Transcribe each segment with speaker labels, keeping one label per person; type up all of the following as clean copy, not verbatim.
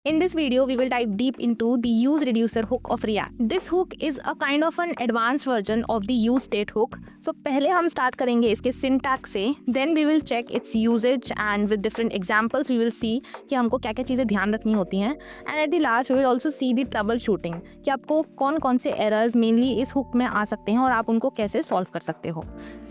Speaker 1: In this video, we will dive deep into the use reducer hook of React. This hook is a kind of an advanced version of the use state hook. So पहले हम start करेंगे इसके syntax से, then we will check its usage and with different examples we will see कि हमको क्या क्या चीज़ें ध्यान रखनी होती हैं. And at the last we will also see the troubleshooting कि आपको कौन कौन से errors mainly इस hook में आ सकते हैं और आप उनको कैसे solve कर सकते हो.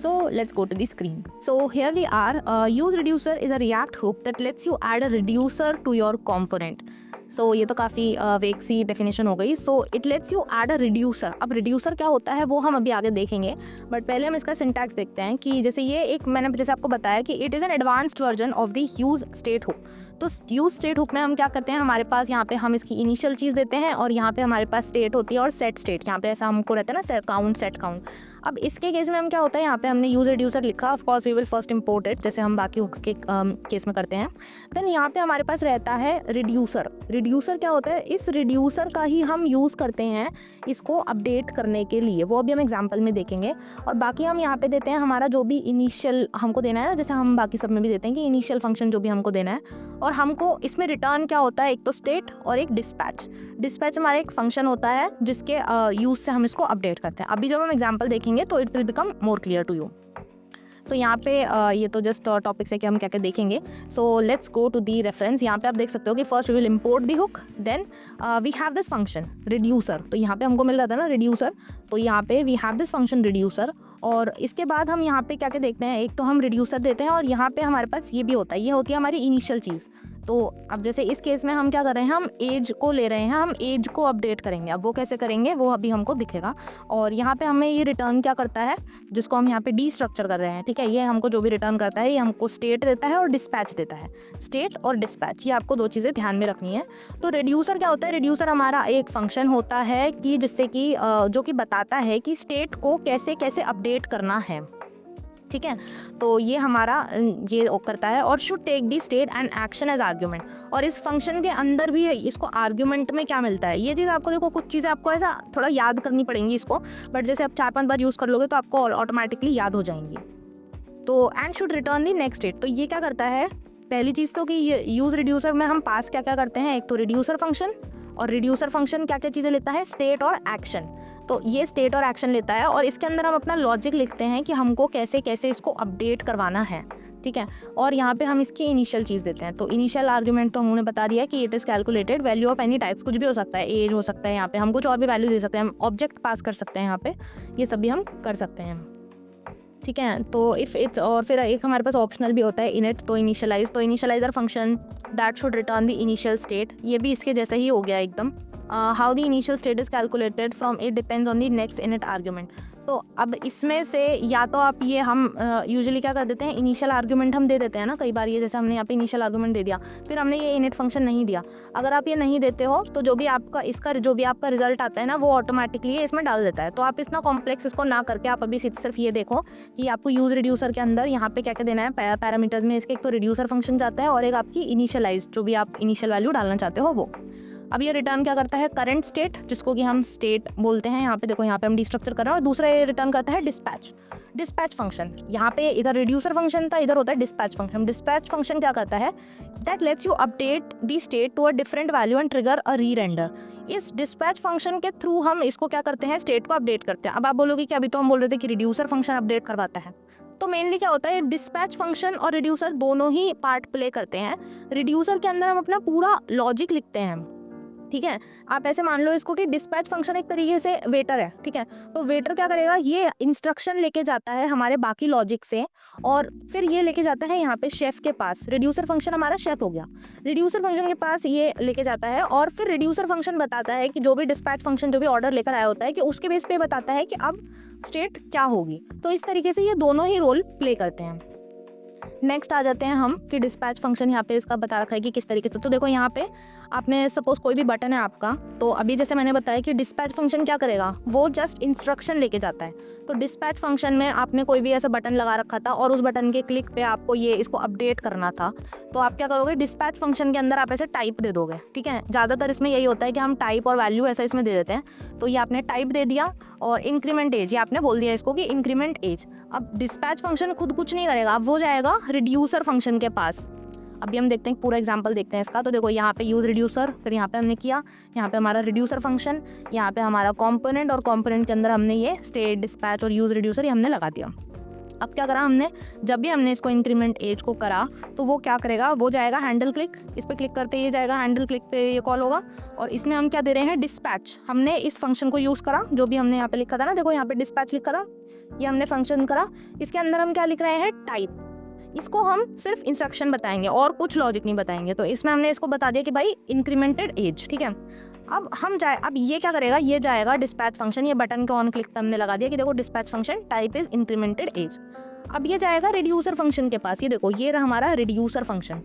Speaker 1: So let's go to the screen. So here we are. Use reducer is a React hook that lets you add a reducer to your component. सो ये तो काफ़ी वेग सी डेफिनेशन हो गई. So it let's you add a reducer. अब reducer क्या होता है वो हम अभी आगे देखेंगे, बट पहले हम इसका सिंटैक्स देखते हैं कि जैसे ये एक मैंने जैसे आपको बताया कि it is an advanced version of the use state hook. तो यूज स्टेट हुक में हम क्या करते हैं, हमारे पास यहाँ पे हम इसकी इनिशियल चीज़ देते हैं और यहाँ पे हमारे पास स्टेट होती है और सेट स्टेट. यहाँ पे ऐसा हमको रहता है ना, काउंट सेट काउंट. अब इसके केस में हम क्या होता है, यहाँ पे हमने यूज रिड्यूसर लिखा. Of course we will first import it जैसे हम बाकी हुक्स के केस में करते हैं. देन यहाँ पे हमारे पास रहता है रिड्यूसर. रिड्यूसर क्या होता है, इस रिड्यूसर का ही हम यूज़ करते हैं इसको अपडेट करने के लिए. वो अभी हम एग्जाम्पल में देखेंगे. और बाकी हम यहाँ पे देते हैं हमारा जो भी इनिशियल हमको देना है ना, जैसे हम बाकी सब में भी देते हैं कि इनिशियल फंक्शन जो भी हमको देना है. और हमको इसमें रिटर्न क्या होता है, एक तो स्टेट और एक डिस्पैच. डिस्पैच हमारा एक फंक्शन होता है जिसके यूज़ से हम इसको अपडेट करते हैं. अभी जब हम एग्जाम्पल देखेंगे तो it will become more clear to you. So यहाँ पे ये तो जस्ट टॉपिक्स है कि हम क्या क्या देखेंगे. So let's go to the reference. यहाँ पे आप देख सकते हो कि first we will import the hook, then we have this function reducer. तो यहाँ पे हमको मिल रहा था ना रिड्यूसर, तो यहाँ पे we have this function reducer. और इसके बाद हम यहाँ पे क्या क्या देखते हैं, एक तो हम रिड्यूसर देते हैं और यहाँ पे हमारे पास ये भी होता है, ये होती है हमारी इनिशियल चीज़. तो अब जैसे इस केस में हम क्या कर रहे हैं, हम एज को ले रहे हैं, हम एज को अपडेट करेंगे. अब वो कैसे करेंगे वो अभी हमको दिखेगा. और यहाँ पे हमें ये रिटर्न क्या करता है, जिसको हम यहाँ पे डी स्ट्रक्चर कर रहे हैं. ठीक है, ये हमको जो भी रिटर्न करता है ये हमको स्टेट देता है और डिस्पैच देता है. स्टेट और डिस्पैच, ये आपको दो चीज़ें ध्यान में रखनी है. तो रिड्यूसर क्या होता है, रिड्यूसर हमारा एक फंक्शन होता है कि जिससे कि जो कि बताता है कि स्टेट को कैसे कैसे अपडेट करना है. ठीक है, तो ये हमारा ये करता है. और should take the state and action as argument. और इस फंक्शन के अंदर भी इसको आर्ग्यूमेंट में क्या मिलता है, ये चीज़ आपको देखो, कुछ चीज़ें आपको ऐसा थोड़ा याद करनी पड़ेंगी इसको, बट जैसे आप 4-5 बार यूज़ कर लोगे तो आपको ऑटोमेटिकली याद हो जाएंगी. तो and should return the next state. तो ये क्या करता है, पहली चीज़ तो कि ये यूज़ रिड्यूसर में हम पास क्या क्या करते हैं, एक तो रिड्यूसर फंक्शन. और रिड्यूसर फंक्शन क्या क्या चीज़ें लेता है, स्टेट और एक्शन. तो ये स्टेट और एक्शन लेता है और इसके अंदर हम अपना लॉजिक लिखते हैं कि हमको कैसे कैसे इसको अपडेट करवाना है. ठीक है, और यहाँ पे हम इसकी इनिशियल चीज़ देते हैं. तो इनिशियल आर्ग्यूमेंट तो हमने बता दिया कि it is calculated value of any types. कुछ भी हो सकता है, एज हो सकता है, यहाँ पे हम कुछ और भी वैल्यू दे सकते हैं, हम ऑब्जेक्ट पास कर सकते हैं यहाँ पे, ये सब भी हम कर सकते हैं. ठीक है, तो इफ़ इट्स, और फिर एक हमारे पास ऑप्शनल भी होता है इनिट. तो initialiser function that should return the initial state. ये भी इसके जैसा ही हो गया एकदम. How the initial state is calculated from it depends on the next init argument. तो अब इसमें से या तो आप ये हम यूजुअली क्या कर देते हैं, इनिशियल आर्ग्यूमेंट हम दे देते हैं ना कई बार. ये जैसे हमने यहाँ पे इनिशियल आर्ग्यूमेंट दे दिया, फिर हमने ये इनिट फंक्शन नहीं दिया. अगर आप ये नहीं देते हो तो जो भी आपका रिजल्ट आता है ना वो ऑटोमेटिकली इसमें डाल देता है. तो आप इतना कॉम्प्लेक्स इसको ना करके आप अभी सिर्फ ये देखो कि आपको यूज़ रिड्यूसर के अंदर यहाँ पे क्या क्या देना है. पैरामीटर्स में इसके एक तो रिड्यूसर फंक्शन जाता है और एक आपकी इनिशियलाइज जो भी आप इनिशियल वैल्यू डालना चाहते हो वो. अब ये रिटर्न क्या करता है, करंट स्टेट, जिसको कि हम स्टेट बोलते हैं. यहाँ पे देखो, यहाँ पे हम डिस्ट्रक्चर कर रहे हैं. और दूसरा ये रिटर्न करता है डिस्पैच फंक्शन. यहाँ पे इधर रिड्यूसर फंक्शन था, इधर होता है डिस्पैच फंक्शन. डिस्पैच फंक्शन क्या करता है, that lets you update the state to a different value and trigger a re render. इस डिस्पैच फंक्शन के थ्रू हम इसको क्या करते हैं, स्टेट को अपडेट करते हैं. अब आप बोलोगे कि अभी तो हम बोल रहे थे कि रिड्यूसर फंक्शन अपडेट करवाता है. तो मेनली क्या होता है, डिस्पैच फंक्शन और रिड्यूसर दोनों ही पार्ट प्ले करते हैं. रिड्यूसर के अंदर हम अपना पूरा लॉजिक लिखते हैं. ठीक है, आप ऐसे मान लो इसको कि डिस्पैच फंक्शन एक तरीके से वेटर है. ठीक है, तो वेटर क्या करेगा, ये इंस्ट्रक्शन लेके जाता है हमारे बाकी लॉजिक से और फिर ये लेके जाता है यहाँ पे शेफ के पास. रिड्यूसर फंक्शन हमारा शेफ हो गया. रिड्यूसर फंक्शन के पास ये लेके जाता है और फिर रिड्यूसर फंक्शन बताता है कि जो भी डिस्पैच फंक्शन जो भी ऑर्डर लेकर आया होता है कि उसके बेस पे बताता है कि अब स्टेट क्या होगी. तो इस तरीके से ये दोनों ही रोल प्ले करते हैं. नेक्स्ट आ जाते हैं हम कि डिस्पैच फंक्शन यहाँ पे इसका बता रखा है कि किस तरीके से. तो देखो यहाँ पे आपने सपोज कोई भी बटन है आपका, तो अभी जैसे मैंने बताया कि डिस्पैच फंक्शन क्या करेगा, वो जस्ट इंस्ट्रक्शन लेके जाता है. तो डिस्पैच फंक्शन में आपने कोई भी ऐसा बटन लगा रखा था और उस बटन के क्लिक पे आपको ये इसको अपडेट करना था, तो आप क्या करोगे, डिस्पैच फंक्शन के अंदर आप ऐसे टाइप दे दोगे. ठीक है, ज़्यादातर इसमें यही होता है कि हम टाइप और वैल्यू ऐसा इसमें दे देते हैं. तो ये आपने टाइप दे दिया और इंक्रीमेंट एज, ये आपने बोल दिया इसको कि इंक्रीमेंट एज. अब डिस्पैच फंक्शन खुद कुछ नहीं करेगा, अब वो जाएगा रिड्यूसर फंक्शन के पास अभी हम देखते हैं पूरा एग्जांपल देखते हैं इसका। तो देखो यहाँ पे यूज़ रिड्यूसर, फिर यहाँ पे हमने किया, यहाँ पे हमारा रिड्यूसर फंक्शन, यहाँ पे हमारा कंपोनेंट, और कंपोनेंट के अंदर हमने ये स्टेट, डिस्पैच और यूज़ रिड्यूसर ये हमने लगा दिया। अब क्या करा हमने, जब भी हमने इसको इंक्रीमेंट एज को करा तो वो क्या करेगा, वो जाएगा हैंडल क्लिक, इस पर क्लिक करते ये जाएगा हैंडल क्लिक पे, ये कॉल होगा। और इसमें हम क्या दे रहे हैं, डिस्पैच। हमने इस फंक्शन को यूज़ करा, जो भी हमने यहाँ पे लिखा था ना, देखो यहाँ पे डिस्पैच लिखा था, ये हमने फंक्शन करा। इसके अंदर हम क्या लिख रहे हैं, टाइप। इसको हम सिर्फ इंस्ट्रक्शन बताएंगे और कुछ लॉजिक नहीं बताएंगे। तो इसमें हमने इसको बता दिया कि भाई इंक्रीमेंटेड एज, ठीक है। अब ये क्या करेगा, ये जाएगा डिस्पैच फंक्शन, ये बटन के ऑन क्लिक पे हमने लगा दिया कि देखो dispatch function type is incremented as. अब ये जाएगा रिड्यूसर फंक्शन के पास, ये देखो ये रहा हमारा रिड्यूसर फंक्शन,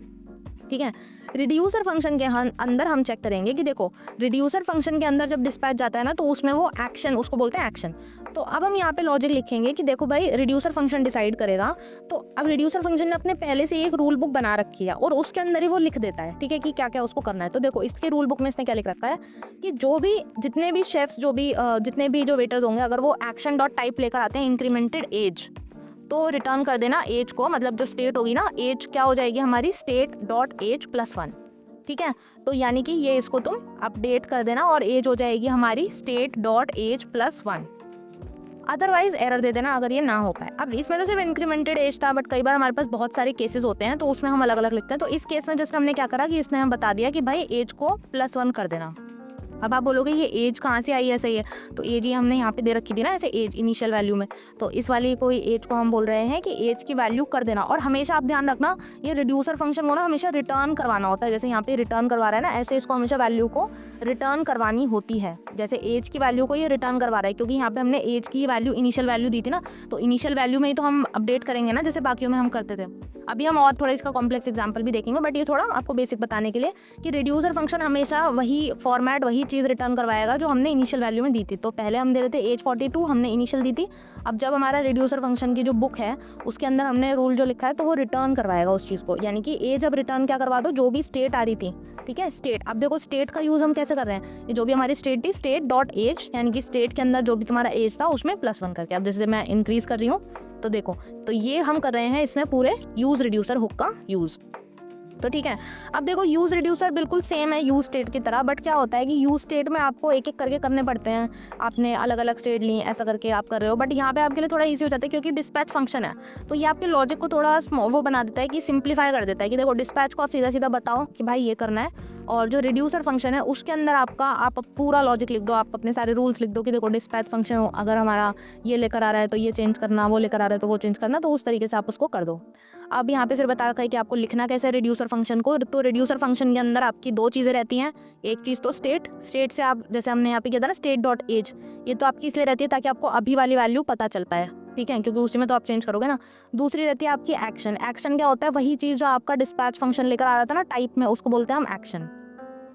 Speaker 1: ठीक है। रिड्यूसर फंक्शन के अंदर हम चेक करेंगे कि देखो रिड्यूसर फंक्शन के अंदर जब डिस्पैच जाता है ना, तो उसमें वो एक्शन, उसको बोलते हैं एक्शन। तो अब हम यहाँ पे लॉजिक लिखेंगे कि देखो भाई रिड्यूसर फंक्शन डिसाइड करेगा। तो अब रिड्यूसर फंक्शन ने अपने पहले से एक रूल बुक बना रखी है और उसके अंदर ही वो लिख देता है, ठीक है, कि क्या क्या उसको करना है। तो देखो इसके रूल बुक में इसने क्या लिख रखा है कि जितने भी शेफ्स, जितने भी जो वेटर्स होंगे, अगर वो एक्शन डॉट टाइप लेकर आते हैं इंक्रीमेंटेड एज, तो रिटर्न कर देना एज को, मतलब जो स्टेट होगी ना, एज क्या हो जाएगी हमारी, स्टेट डॉट एज +1, ठीक है। तो यानी कि ये इसको तुम अपडेट कर देना और एज हो जाएगी हमारी state dot age +1। Otherwise error दे देना अगर ये ना हो पाए। अब इसमें तो सिर्फ इंक्रीमेंटेड एज था, बट कई बार हमारे पास बहुत सारे केसेस होते हैं तो उसमें हम अलग अलग लिखते हैं। तो इस केस में जैसे हमने क्या करा कि इसने हम बता दिया कि भाई एज को +1 कर देना। अब आप बोलोगे ये एज कहाँ से आई है, सही है, तो एज ही हमने यहाँ पे दे रखी थी ना, ऐसे एज इनिशियल वैल्यू में, तो इस वाली कोई एज को हम बोल रहे हैं कि एज की वैल्यू कर देना। और हमेशा आप ध्यान रखना, ये रिड्यूसर फंक्शन को ना हमेशा रिटर्न करवाना होता है, जैसे यहाँ पे रिटर्न करवा रहा है ना, ऐसे इसको हमेशा वैल्यू को रिटर्न करवानी होती है। जैसे एज की वैल्यू को ये रिटर्न करवा रहा है, क्योंकि यहाँ पे हमने एज की वैल्यू इनिशियल वैल्यू दी थी ना, तो इनिशियल वैल्यू में ही तो हम अपडेट करेंगे ना, जैसे बाकियों में हम करते थे। अभी हम और थोड़ा इसका कॉम्प्लेक्स एग्जाम्पल भी देखेंगे, बट ये थोड़ा आपको बेसिक बताने के लिए कि रिड्यूसर फंक्शन हमेशा वही फॉर्मेट, वही चीज़ रिटर्न करवाएगा जो हमने इनिशियल वैल्यू में दी थी। तो पहले हम दे रहे थे एज 42, हमने इनिशियल दी थी। अब जब हमारा रिड्यूसर फंक्शन की जो बुक है उसके अंदर हमने रूल जो लिखा है, तो वो रिटर्न करवाएगा उस चीज़ को, यानी कि एज अब रिटर्न क्या करवा दो, जो भी स्टेट आ रही थी, ठीक है, स्टेट। अब देखो स्टेट का यूज़ हम कैसे कर रहे हैं, ये जो भी हमारी स्टेट थी, स्टेट डॉट एज, यानी कि स्टेट के अंदर जो भी तुम्हारा एज था उसमें +1 करके। अब जैसे मैं इंक्रीज कर रही हूँ, तो देखो, तो ये हम कर रहे हैं इसमें पूरे यूज़ रिड्यूसर हुक का यूज़। तो ठीक है, अब देखो यूज़ रिड्यूसर बिल्कुल सेम है यूज़ स्टेट की तरह, बट क्या होता है कि यूज़ स्टेट में आपको एक एक करके करने पड़ते हैं, आपने अलग अलग स्टेट ली, ऐसा करके आप कर रहे हो। बट यहाँ पे आपके लिए थोड़ा इजी हो जाता है क्योंकि डिस्पैच फंक्शन है, तो ये आपके लॉजिक को थोड़ा वो बना देता है कि सिंप्लीफाई कर देता है कि देखो डिस्पैच को आप सीधा सीधा बताओ कि भाई ये करना है, और जो रिड्यूसर फंक्शन है उसके अंदर आप पूरा लॉजिक लिख दो, आप अपने सारे रूल्स लिख दो कि देखो डिस्पैच फंक्शन अगर हमारा ये लेकर आ रहा है तो ये चेंज करना, वो लेकर आ रहा है तो वो चेंज करना, तो उस तरीके से आप उसको कर दो। अब यहाँ पे फिर बता रखा है कि आपको लिखना कैसे है रिड्यूसर फंक्शन को। तो रिड्यूसर फंक्शन के अंदर आपकी दो चीज़ें रहती हैं, एक चीज़ तो स्टेट से आप, जैसे हमने यहाँ पे किया था ना स्टेट डॉट एज, ये तो आपकी इसलिए रहती है ताकि आपको अभी वाली वैल्यू पता चल पाए, ठीक है, क्योंकि उसी में तो आप चेंज करोगे ना। दूसरी रहती है आपकी एक्शन क्या होता है, वही चीज़ जो आपका डिस्पैच फंक्शन लेकर आ रहा था ना टाइप में, उसको बोलते हैं हम एक्शन।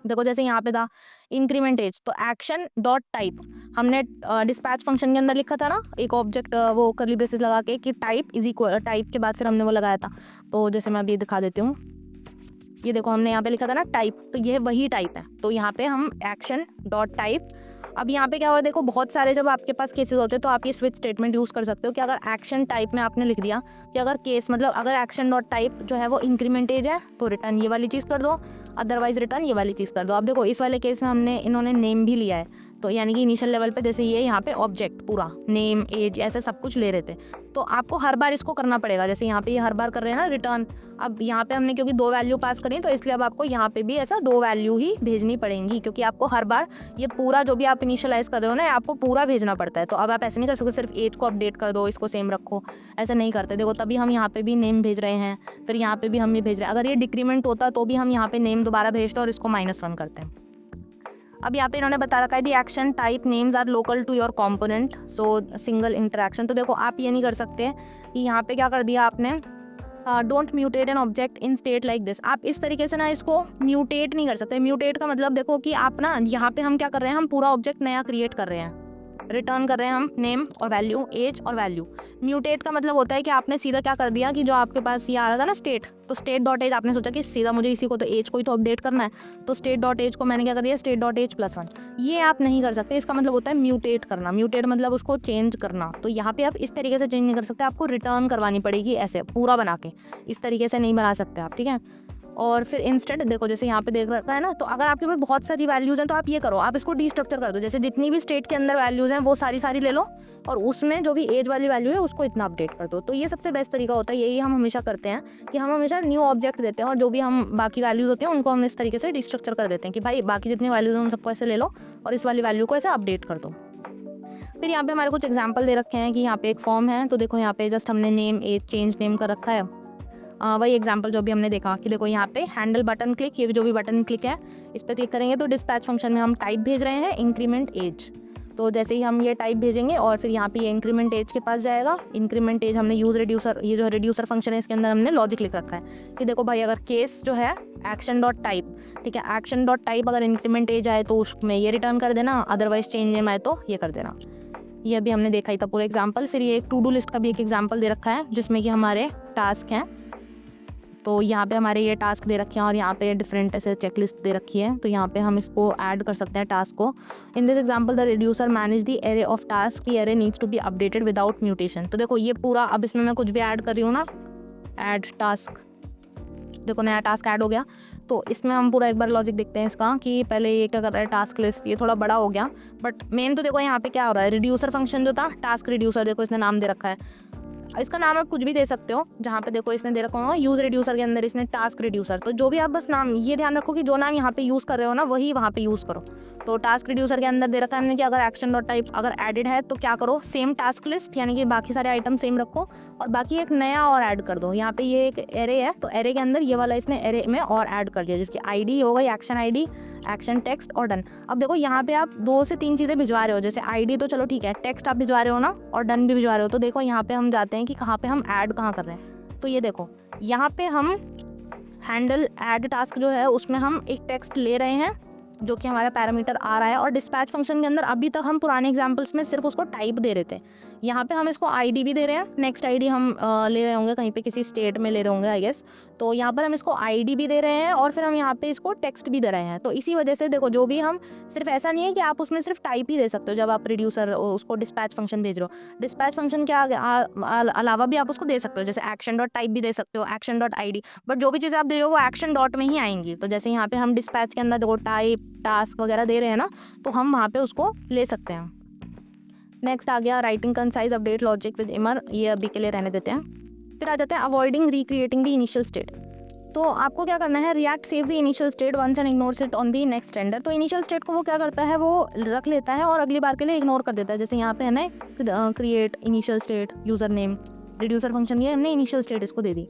Speaker 1: देखो जैसे यहाँ पे था इंक्रीमेंट एज, तो एक्शन डॉट टाइप हमने डिस्पैच फंक्शन के अंदर लिखा था ना, एक ऑब्जेक्ट वो करली ब्रेसेस लगा के कि टाइप इज इक्वल, टाइप के बाद फिर हमने वो लगाया था। तो जैसे मैं अभी दिखा देती हूँ, ये देखो हमने यहाँ पे लिखा था ना टाइप, तो ये वही टाइप है, तो यहाँ पे हम एक्शन डॉट टाइप। अब यहाँ पे क्या हुआ, देखो बहुत सारे जब आपके पास केसेस होते हैं तो आप ये स्विच स्टेटमेंट यूज़ कर सकते हो कि अगर एक्शन टाइप में आपने लिख दिया कि अगर केस, मतलब अगर एक्शन डॉट टाइप जो है वो इंक्रीमेंट एज है तो रिटर्न ये वाली चीज़ कर दो, अदरवाइज रिटर्न ये वाली चीज़ कर दो। अब देखो इस वाले केस में इन्होंने नेम भी लिया है, तो यानी कि इनिशियल लेवल पे जैसे ये यहाँ पे ऑब्जेक्ट पूरा नेम एज ऐसे सब कुछ ले रहे थे, तो आपको हर बार इसको करना पड़ेगा। जैसे यहाँ पे ये हर बार कर रहे हैं ना रिटर्न, अब यहाँ पे हमने क्योंकि 2 वैल्यू पास करी तो इसलिए अब आपको यहाँ पे भी ऐसा 2 वैल्यू ही भेजनी पड़ेंगी, क्योंकि आपको हर बार ये पूरा जो भी आप इनिशियलाइज कर रहे हो ना आपको पूरा भेजना पड़ता है। तो अब आप ऐसे नहीं कर सकते सिर्फ एज को अपडेट कर दो, इसको सेम रखो, ऐसे नहीं करते। देखो तभी हम यहाँ पे भी नेम भेज रहे हैं, फिर यहाँ पे भी हम भी भेज रहे हैं। अगर ये डिक्रीमेंट होता तो भी हम यहाँ पे नेम दोबारा भेजते और इसको -1 करते हैं। अब यहाँ पे इन्होंने बता रखा है the action type names are local to your component, so single interaction. तो देखो आप ये नहीं कर सकते कि यहाँ पे क्या कर दिया आपने, don't mutate an object in state like this. आप इस तरीके से ना इसको म्यूटेट नहीं कर सकते। म्यूटेट का मतलब देखो कि आप ना यहाँ पे हम क्या कर रहे हैं, हम पूरा ऑब्जेक्ट नया क्रिएट कर रहे हैं, रिटर्न कर रहे हैं हम नेम और वैल्यू, एज और वैल्यू। म्यूटेट का मतलब होता है कि आपने सीधा क्या कर दिया कि जो आपके पास ये आ रहा था ना स्टेट, तो स्टेट डॉट एज आपने सोचा कि सीधा मुझे इसी को तो एज को ही तो अपडेट करना है, तो स्टेट डॉट एज को मैंने क्या कर दिया स्टेट डॉट एज +1। ये आप नहीं कर सकते, इसका मतलब होता है म्यूटेट करना। म्यूटेट मतलब उसको चेंज करना, तो यहाँ पे आप इस तरीके से चेंज नहीं कर सकते, आपको रिटर्न करवानी पड़ेगी ऐसे पूरा बना के, इस तरीके से नहीं बना सकते आप, ठीक है। और फिर इंस्टेंट देखो जैसे यहाँ पे देख रखा है ना, तो अगर आपके पास बहुत सारी वैल्यूज़ हैं तो आप ये करो, आप इसको डीस्ट्रक्चर कर दो। जैसे जितनी भी स्टेट के अंदर वैल्यूज़ हैं वो सारी ले लो और उसमें जो भी एज वाली वैल्यू है उसको इतना अपडेट कर दो। तो ये सबसे बेस्ट तरीका होता है, यही हम हमेशा करते हैं कि हम हमेशा न्यू ऑब्जेक्ट देते हैं और जो भी हम बाकी वैल्यूज़ होती हैं उनको हम इस तरीके से डीस्ट्रक्चर कर देते हैं कि भाई बाकी जितनी वैल्यूज़ हैं उन सबको ऐसे ले लो और इस वाली वैल्यू को ऐसे अपडेट कर दो। फिर यहाँ पे हमारे कुछ एग्जांपल दे रखे हैं कि यहाँ पे एक फॉर्म है, तो देखो यहाँ पे जस्ट हमने नेम एज चेंज नेम कर रखा है। वही एग्जांपल जो भी हमने देखा कि देखो यहाँ पे हैंडल बटन क्लिक, ये जो भी बटन क्लिक है इस पर क्लिक करेंगे तो डिस्पैच फंक्शन में हम टाइप भेज रहे हैं इंक्रीमेंट एज। तो जैसे ही हम ये टाइप भेजेंगे और फिर यहाँ पे ये इंक्रीमेंट एज के पास जाएगा। इंक्रीमेंट एज हमने यूज़ रिड्यूसर, ये जो रिड्यूसर फंक्शन है इसके अंदर हमने लॉजिक लिख रखा है कि देखो भाई अगर केस जो है एक्शन डॉट टाइप, ठीक है, एक्शन डॉट टाइप अगर इंक्रीमेंट एज आए तो उसमें ये रिटर्न कर देना, अदरवाइज चेंज नेम आए तो ये कर देना। ये अभी हमने देखा ही था पूरा एग्जाम्पल। फिर ये एक टू डू लिस्ट का भी एक एग्जाम्पल दे रखा है जिसमें कि हमारे टास्क हैं। तो यहाँ पे हमारे ये टास्क दे रखे हैं और यहाँ पे डिफरेंट ऐसे चेकलिस्ट दे रखी है, तो यहाँ पे हम इसको ऐड कर सकते हैं टास्क को। In this example the reducer manage the array of task, की array needs to be updated without mutation. तो देखो ये पूरा, अब इसमें मैं कुछ भी ऐड कर रही हूँ ना, ऐड टास्क, देखो नया टास्क ऐड हो गया। तो इसमें हम पूरा एक बार लॉजिक देखते हैं इसका कि पहले ये क्या कर रहा है, टास्क लिस्ट, ये थोड़ा बड़ा हो गया बट मेन तो देखो यहाँ पे क्या हो रहा है, रिड्यूसर फंक्शन जो था टास्क रिड्यूसर, देखो इसने नाम दे रखा है। इसका नाम आप कुछ भी दे सकते हो, जहाँ पे देखो इसने दे रखा होगा यूज़ रिड्यूसर के अंदर इसने टास्क रिड्यूसर। तो जो भी आप बस नाम ये ध्यान रखो कि जो नाम यहाँ पे यूज़ कर रहे हो ना वही वहाँ पे यूज़ करो। तो टास्क रिड्यूसर के अंदर दे रखा है हमने कि अगर एक्शन डॉट टाइप अगर एडेड है तो क्या करो, सेम टास्क लिस्ट यानी कि बाकी सारे आइटम सेम रखो और बाकी एक नया और ऐड कर दो। यहाँ पे ये एक एरे है तो एरे के अंदर ये वाला इसने एरे में और ऐड कर दिया जिसकी आईडी हो गई एक्शन आईडी, एक्शन टेक्स्ट और डन। अब देखो यहाँ पे आप 2 से 3 चीज़ें भिजवा रहे हो, जैसे आईडी तो चलो ठीक है, टेक्स्ट आप भिजवा रहे हो ना और डन भी भिजवा रहे हो। तो देखो यहाँ पे हम जाते हैं कि कहाँ पे हम ऐड कहाँ कर रहे हैं। तो ये देखो यहाँ पे हम हैंडल ऐड टास्क जो है उसमें हम एक टेक्स्ट ले रहे हैं जो कि हमारा पैरामीटर आ रहा है और डिस्पैच फंक्शन के अंदर अभी तक हम पुराने एग्जांपल्स में सिर्फ उसको टाइप दे रहे थे, यहाँ पे हम इसको आईडी भी दे रहे हैं। नेक्स्ट आईडी हम ले रहे होंगे कहीं पे किसी स्टेट में ले रहे होंगे आई गेस, तो यहाँ पर हम इसको आईडी भी दे रहे हैं और फिर हम यहाँ पे इसको टेक्स्ट भी दे रहे हैं। तो इसी वजह से देखो जो भी हम सिर्फ ऐसा नहीं है कि आप उसमें सिर्फ टाइप ही दे सकते हो जब आप रिड्यूसर उसको डिस्पैच फंक्शन भेज रहे हो। डिस्पैच फंक्शन के अलावा भी आप उसको दे सकते हो, जैसे एक्शन डॉट टाइप भी दे सकते हो, एक्शन डॉट आईडी, बट जो भी चीज़ें आप दे रहे हो वो एक्शन डॉट में ही आएंगी। तो जैसे यहाँ पे हम डिस्पैच के अंदर देखो टाइप टास्क वगैरह दे रहे हैं ना, तो हम वहाँ पे उसको ले सकते हैं। नेक्स्ट आ गया writing concise update logic with Immer, ये अभी के लिए रहने देते हैं। फिर आ जाते हैं avoiding recreating the initial state. तो आपको क्या करना है, React save the initial state once and ignores it on the next render. तो इनिशियल स्टेट को वो क्या करता है, वो रख लेता है और अगली बार के लिए इग्नोर कर देता है। जैसे यहाँ पे है ना create initial state user name, reducer function दिया हमने, इनिशियल स्टेट इसको दे दी।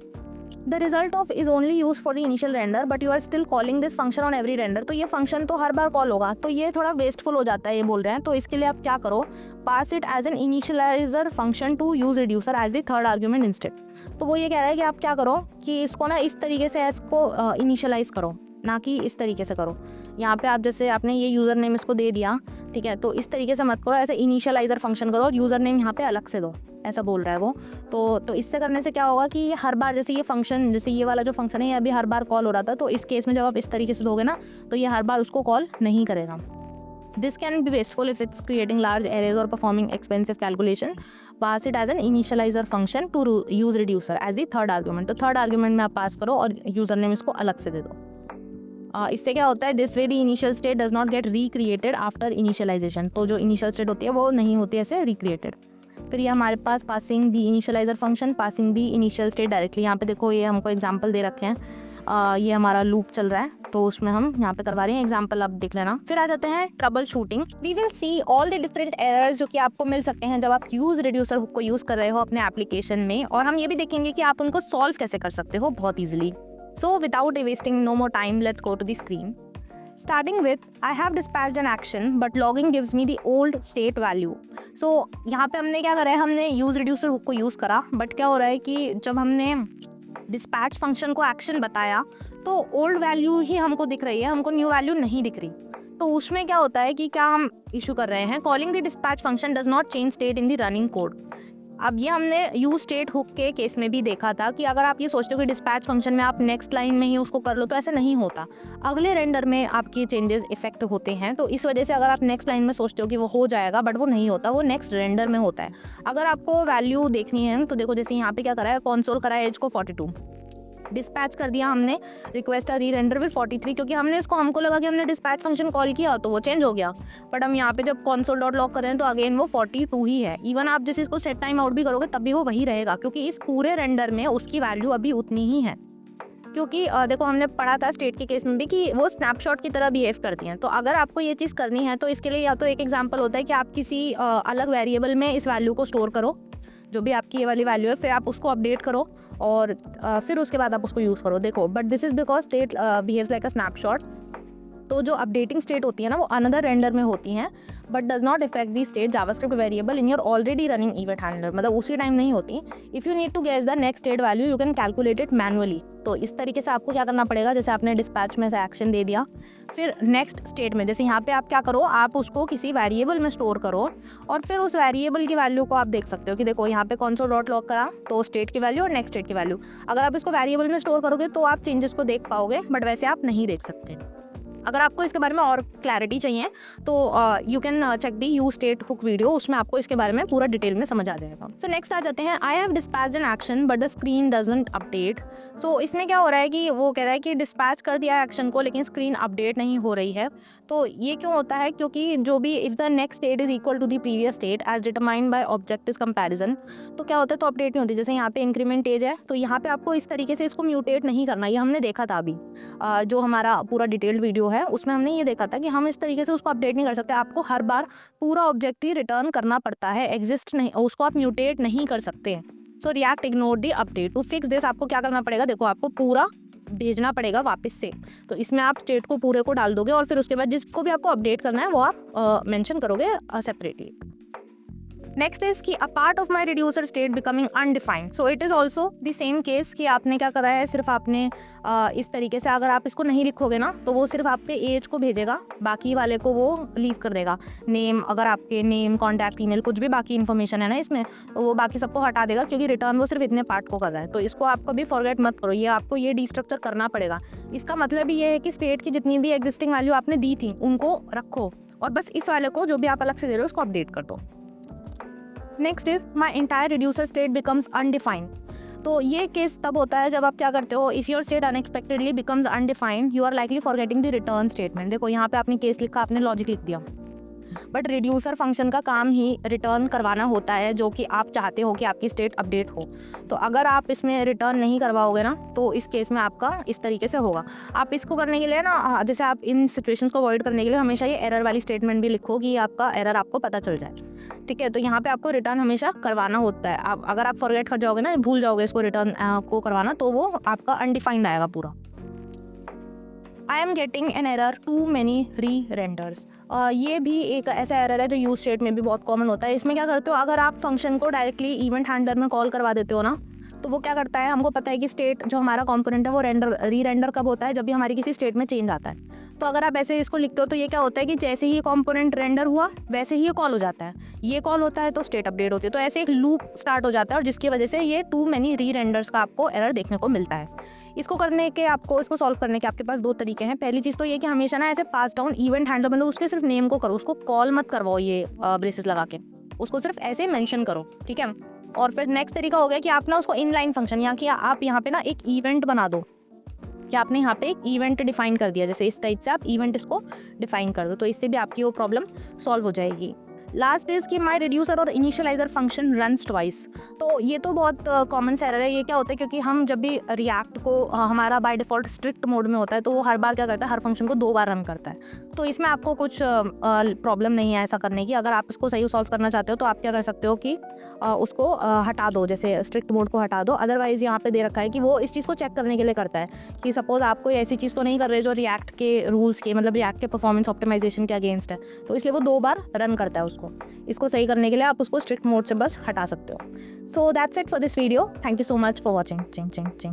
Speaker 1: The result of is only use for the initial render but you are still calling this function on every render. तो ये फंक्शन तो हर बार कॉल होगा, तो ये थोड़ा वेस्टफुल हो जाता है ये बोल रहे हैं। तो इसके लिए आप क्या करो, pass it as an initializer function to use reducer as the third argument instead. तो वो ये कह रहा है कि आप क्या करो कि इसको ना इस तरीके से इसको इनिशियलाइज करो, ना कि इस तरीके से करो। यहाँ पे आप जैसे आपने ये यूज़र नेम इसको दे दिया, ठीक है, तो इस तरीके से मत करो, ऐसे इनिशियलाइजर फंक्शन करो और यूज़र नेम यहाँ पे अलग से दो, ऐसा बोल रहा है वो। तो इससे करने से क्या होगा कि ये हर बार जैसे ये फंक्शन, जैसे ये वाला जो फंक्शन है ये अभी हर बार कॉल हो रहा था, तो इस केस में जब आप इस तरीके से दोगे ना तो ये हर बार उसको कॉल नहीं करेगा। This can be wasteful if it's creating large arrays or performing expensive calculation. Pass it as an initializer function to use reducer as the third argument. तो third argument में आप पास करो और यूज़र नेम इसको अलग से दे दो। इससे क्या होता है, this way the initial state does not get recreated after initialization. तो जो इनिशियल स्टेट होती है वो नहीं होती ऐसे रिक्रिएटेड। फिर ये हमारे पास passing the initializer function, passing the initial state directly. यहाँ पे देखो ये हमको एग्जाम्पल दे रखे हैं, ये हमारा लूप चल रहा है तो उसमें हम यहाँ पे करवा रहे हैं, एग्जाम्पल आप देख लेना। फिर आ जाते हैं troubleshooting. We will see all the different errors जो कि आपको मिल सकते हैं जब आप यूज रिड्यूसर हुक को यूज कर रहे हो अपने एप्लीकेशन में, और हम ये भी देखेंगे कि आप उनको सॉल्व कैसे कर सकते हो बहुत easily. So without wasting no more time, let's go to the screen. Starting with, I have dispatched an action but logging gives me the old state value. So यहाँ पे हमने क्या करा है, हमने यूज रिड्यूसर हुक को use करा, but क्या हो रहा है कि जब हमने डिस्पैच फंक्शन को एक्शन बताया तो ओल्ड वैल्यू ही हमको दिख रही है, हमको न्यू वैल्यू नहीं दिख रही। तो उसमें क्या होता है कि क्या हम इशू कर रहे हैं, calling the dispatch function does not change state in the running code. अब ये हमने यूज स्टेट हुक के केस में भी देखा था कि अगर आप ये सोचते हो कि डिस्पैच फंक्शन में आप नेक्स्ट लाइन में ही उसको कर लो, तो ऐसे नहीं होता, अगले रेंडर में आपके चेंजेस इफेक्ट होते हैं। तो इस वजह से अगर आप नेक्स्ट लाइन में सोचते हो कि वो हो जाएगा, बट वो नहीं होता, वो नेक्स्ट रेंडर में होता है। अगर आपको वैल्यू देखनी है तो देखो जैसे यहाँ पे क्या करा है, कंसोल करा है एज को 42, डिस्पैच कर दिया हमने रिक्वेस्ट री रेंडर विद 43, क्योंकि हमको लगा कि हमने डिस्पैच फंक्शन कॉल किया तो वो चेंज हो गया, बट हम यहाँ पे जब console.log कर रहे हैं तो अगेन वो 42 ही है। इवन आप जिस इसको सेट टाइम आउट भी करोगे तब भी वो वही रहेगा, क्योंकि इस पूरे रेंडर में उसकी वैल्यू अभी उतनी ही है। क्योंकि देखो हमने पढ़ा था स्टेट के केस में भी कि वो स्नैपशॉट की तरह बिहेव करती हैं। तो अगर आपको ये चीज़ करनी है तो इसके लिए या तो एक एग्जांपल होता है कि आप किसी अलग वेरिएबल में इस वैल्यू को स्टोर करो, जो भी आपकी ये वाली वैल्यू है, फिर आप उसको अपडेट करो और फिर उसके बाद आप उसको यूज़ करो। देखो but this is because state behaves like a snapshot. तो जो अपडेटिंग स्टेट होती है ना वो अनदर रेंडर में होती हैं, but does not effect the state JavaScript variable in your already running event handler, मतलब उसी टाइम नहीं होती। If you need to guess the next state value you can calculate it manually. तो इस तरीके से आपको क्या करना पड़ेगा, जैसे आपने डिस्पैच में से एक्शन दे दिया, फिर नेक्स्ट स्टेट में जैसे यहाँ पे आप क्या करो, आप उसको किसी वेरिएबल में स्टोर करो और फिर उस वेरिएबल की वैल्यू को आप देख सकते हो कि देखो यहाँ पे console.log करा तो स्टेट की वैल्यू और नेक्स्ट स्टेट की वैल्यू। अगर आप इसको वेरिएबल में स्टोर करोगे तो आप चेंजेस को देख पाओगे, बट वैसे आप नहीं देख सकते। अगर आपको इसके बारे में और क्लैरिटी चाहिए तो you can check the use state hook video, उसमें आपको इसके बारे में पूरा डिटेल में समझ आ जाएगा। सो नेक्स्ट आ जाते हैं, I have dispatched an action but the screen doesn't update. So इसमें क्या हो रहा है कि वो कह रहा है कि डिस्पैच कर दिया एक्शन को लेकिन स्क्रीन अपडेट नहीं हो रही है। तो ये क्यों होता है, क्योंकि जो भी if the next state is equal to the previous state as determined by objective comparison, तो क्या होता है तो अपडेट नहीं होती। जैसे यहाँ पे इंक्रीमेंट एज है तो यहाँ पे आपको इस तरीके से इसको म्यूटेट नहीं करना, ये हमने देखा था अभी जो हमारा पूरा डिटेल्ड वीडियो है उसमें हमने ये देखा था कि हम इस तरीके से उसको अपडेट नहीं कर सकते। आपको हर बार पूरा ऑब्जेक्ट ही रिटर्न करना पड़ता है, एग्जिस्ट नहीं, उसको आप म्यूटेट नहीं कर सकते। So React ignore the update. To fix this आपको क्या करना पड़ेगा, देखो आपको पूरा भेजना पड़ेगा वापस से। तो इसमें आप स्टेट को पूरे को डाल दोगे और फिर उसके बाद जिसको भी आपको अपडेट करना है वो आप मेंशन करोगे सेपरेटली। नेक्स्ट इज कि a part of my reducer state becoming undefined. So it is also the same case कि आपने क्या करा है, सिर्फ आपने इस तरीके से अगर आप इसको नहीं लिखोगे ना तो वो सिर्फ आपके एज को भेजेगा, बाकी वाले को वो लीव कर देगा। नेम, अगर आपके नेम, कॉन्टैक्ट, ईमेल, कुछ भी बाकी इन्फॉर्मेशन है ना इसमें, तो वो बाकी सबको हटा देगा, क्योंकि रिटर्न वो सिर्फ इतने पार्ट को कर रहा है। तो इसको आप कभी फॉरगेट मत करो, ये आपको ये डिस्ट्रक्चर करना पड़ेगा। इसका मतलब ये है कि स्टेट की जितनी भी एग्जिस्टिंग वैल्यू आपने दी थी उनको रखो और बस इस वाले को जो भी आप अलग से दे रहे हो उसको अपडेट कर दो। Next is my entire reducer state becomes undefined. तो ये केस तब होता है जब आप क्या करते हो, if your state unexpectedly becomes undefined you are likely forgetting the return statement. देखो यहाँ पे आपने केस लिखा, आपने लॉजिक लिख दिया, बट रिड्यूसर फंक्शन का काम ही रिटर्न करवाना होता है जो कि आप चाहते हो कि आपकी स्टेट अपडेट हो। तो अगर आप इसमें रिटर्न नहीं करवाओगे ना तो इस केस में आपका इस तरीके से होगा। आप इसको करने के लिए ना, जैसे आप इन सिचुएशंस को अवॉइड करने के लिए हमेशा ये एरर वाली स्टेटमेंट भी लिखो कि आपका एरर आपको पता चल जाए, ठीक है। तो यहाँ पे आपको रिटर्न हमेशा करवाना होता है। आप अगर आप फॉरगेट कर जाओगे ना, भूल जाओगे इसको रिटर्न को करवाना, तो वो आपका अनडिफाइंड आएगा पूरा। I am getting an error too many re renders. ये भी एक ऐसा एरर है जो यूज स्टेट में भी बहुत कॉमन होता है। इसमें क्या करते हो, अगर आप फंक्शन को डायरेक्टली इवेंट हैंडलर में कॉल करवा देते हो ना तो वो क्या करता है, हमको पता है कि स्टेट जो हमारा कंपोनेंट है वो री रेंडर कब होता है, जब भी हमारी किसी स्टेट में चेंज आता है। तो अगर आप ऐसे इसको लिखते हो तो ये क्या होता है कि जैसे ही कंपोनेंट रेंडर हुआ वैसे ही ये कॉल हो जाता है, ये कॉल होता है तो स्टेट अपडेट होती है। तो ऐसे एक लूप स्टार्ट हो जाता है और जिसकी वजह से ये टू मैनी री रेंडर्स का आपको एरर देखने को मिलता है। इसको करने के इसको सॉल्व करने के आपके पास दो तरीके हैं। पहली चीज़ तो ये कि हमेशा ना ऐसे पास डाउन इवेंट हैंडलर, मतलब उसके सिर्फ नेम को करो, उसको कॉल मत करवाओ ये ब्रेसेस लगा के, उसको सिर्फ ऐसे मेंशन करो, ठीक है। और फिर नेक्स्ट तरीका हो गया कि आप ना उसको इनलाइन फंक्शन या कि आप यहाँ पे ना एक इवेंट बना दो कि आपने यहाँ पे एक इवेंट डिफाइन कर दिया, जैसे इस टाइप से आप इवेंट इसको डिफाइन कर दो, तो इससे भी आपकी वो प्रॉब्लम सॉल्व हो जाएगी। लास्ट इज कि माई रिड्यूसर और इनिशियलाइजर फंक्शन रन्स ट्वाइस। तो ये तो बहुत कॉमन सा एरर है। ये क्या होता है, क्योंकि हम जब भी रिएक्ट को हमारा बाय डिफ़ॉल्ट स्ट्रिक्ट मोड में होता है तो वो हर बार क्या करता है, हर फंक्शन को 2 बार रन करता है। तो इसमें आपको कुछ प्रॉब्लम नहीं है ऐसा करने की। अगर आप इसको सही सॉल्व करना चाहते हो तो आप क्या कर सकते हो कि उसको हटा दो, जैसे स्ट्रिक्ट मोड को हटा दो। अदरवाइज़ यहाँ पे दे रखा है कि वो इस चीज़ को चेक करने के लिए करता है कि सपोज़ आप कोई ऐसी चीज़ तो नहीं कर रहे जो रिएक्ट के रूल्स के, मतलब रिएक्ट के परफॉर्मेंस ऑप्टिमाइजेशन के अगेंस्ट है, तो इसलिए वो 2 बार रन करता है उसको। इसको सही करने के लिए आप उसको स्ट्रिक्ट मोड से बस हटा सकते हो। So that's it for this video. Thank you so much for watching.